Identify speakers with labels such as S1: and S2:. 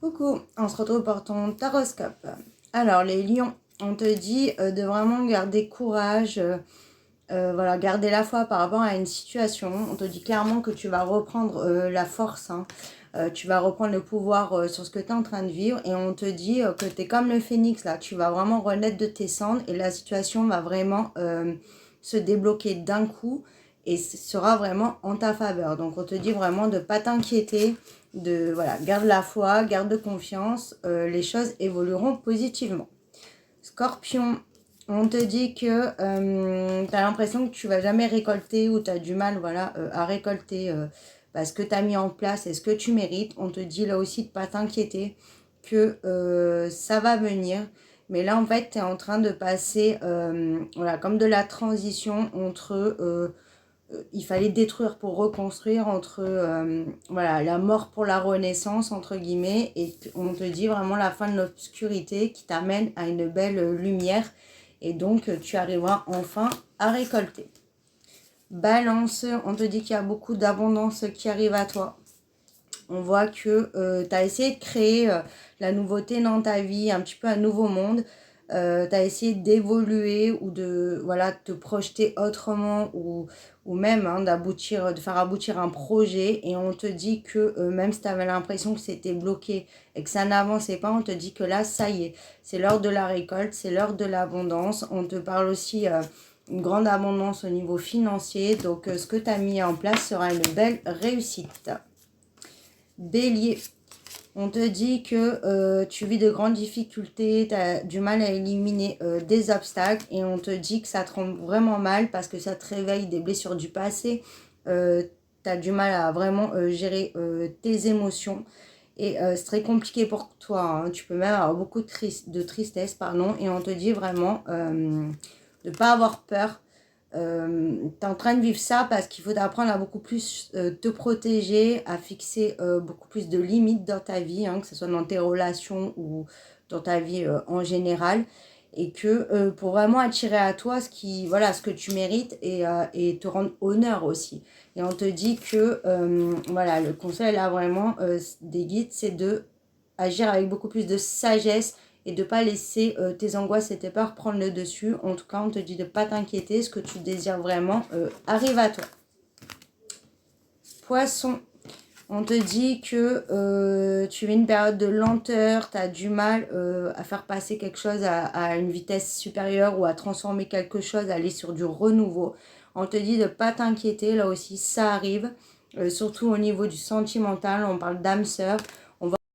S1: Coucou, on se retrouve pour ton taroscope. Alors les lions, on te dit de vraiment garder courage, voilà, garder la foi par rapport à une situation. On te dit clairement que tu vas reprendre la force, hein. Tu vas reprendre le pouvoir sur ce que tu es en train de vivre et on te dit que tu es comme le phénix là, tu vas vraiment renaître de tes cendres et la situation va vraiment se débloquer d'un coup et ce sera vraiment en ta faveur. Donc on te dit vraiment de ne pas t'inquiéter, de voilà, garde la foi, garde confiance, les choses évolueront positivement. Scorpion, on te dit que tu as l'impression que tu vas jamais récolter ou tu as du mal voilà, à récolter ce que tu as mis en place et ce que tu mérites. On te dit là aussi de ne pas t'inquiéter, que ça va venir. Mais là, en fait, tu es en train de passer voilà, comme de la transition entre il fallait détruire pour reconstruire, entre voilà, la mort pour la renaissance entre guillemets, et on te dit vraiment la fin de l'obscurité qui t'amène à une belle lumière et donc tu arriveras enfin à récolter. Balance, on te dit qu'il y a beaucoup d'abondance qui arrive à toi. On voit que tu as essayé de créer la nouveauté dans ta vie, un petit peu un nouveau monde. Tu as essayé d'évoluer ou de voilà, te projeter autrement ou même hein, de faire aboutir un projet. Et on te dit que même si tu avais l'impression que c'était bloqué et que ça n'avançait pas, on te dit que là, ça y est, c'est l'heure de la récolte, c'est l'heure de l'abondance. On te parle aussi une grande abondance au niveau financier. Donc ce que tu as mis en place sera une belle réussite. Bélier, on te dit que tu vis de grandes difficultés, tu as du mal à éliminer des obstacles et on te dit que ça te rend vraiment mal parce que ça te réveille des blessures du passé. Tu as du mal à vraiment gérer tes émotions et c'est très compliqué pour toi, hein. Tu peux même avoir beaucoup de tristesse, pardon, et on te dit vraiment de ne pas avoir peur. Tu es en train de vivre ça parce qu'il faut apprendre à beaucoup plus te protéger, à fixer beaucoup plus de limites dans ta vie, hein, que ce soit dans tes relations ou dans ta vie en général. Et que pour vraiment attirer à toi voilà, ce que tu mérites et te rendre honneur aussi. Et on te dit que voilà, le conseil là vraiment des guides, c'est de agir avec beaucoup plus de sagesse et de ne pas laisser tes angoisses et tes peurs prendre le dessus. En tout cas, on te dit de ne pas t'inquiéter, ce que tu désires vraiment arrive à toi. Poisson, on te dit que tu vis une période de lenteur, tu as du mal à faire passer quelque chose à une vitesse supérieure ou à transformer quelque chose, à aller sur du renouveau. On te dit de ne pas t'inquiéter, là aussi ça arrive, surtout au niveau du sentimental, on parle d'âme sœur.